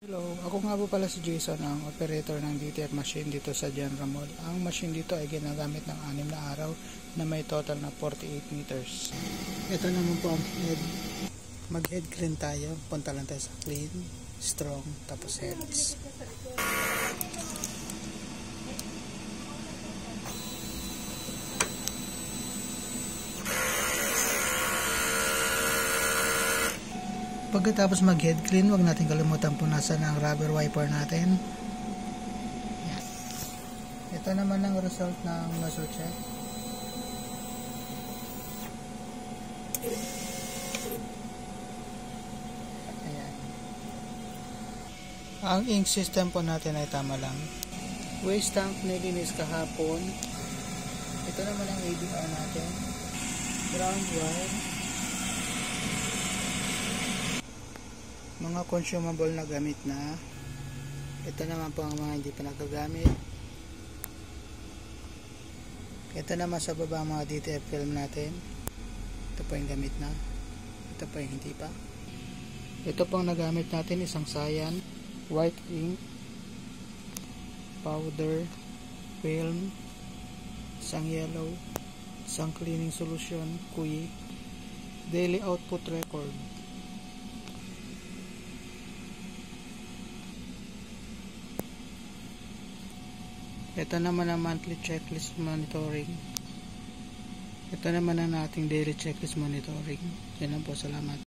Hello, ako nga po pala si Jason, ang operator ng DTF machine dito sa General Mall. Ang machine dito ay ginagamit ng 6 na araw na may total na 48 meters. Ito naman po ang head. Mag-head clean tayo. Punta lang tayo sa clean, strong, tapos heads. Pagkatapos mag-head clean, wag natin kalimutan punasan ang rubber wiper natin. Yan. Ito naman ang result ng nozzle check. Ayan. Ang ink system po natin ay tama lang. Waste tank nilinis kahapon. Ito naman ang ADR natin. Ground wire. Mga consumable na gamit na. Ito naman po ang mga hindi pa nagagamit. Ito naman sa baba mga DTF film natin. Ito po yung gamit na. Ito po yung hindi pa. Ito pong nagamit natin, isang sayan, white ink, powder, film, isang yellow, isang cleaning solution, kuyi, daily output record. Ito naman ang monthly checklist monitoring. Ito naman ang ating daily checklist monitoring. Yan lang po, salamat.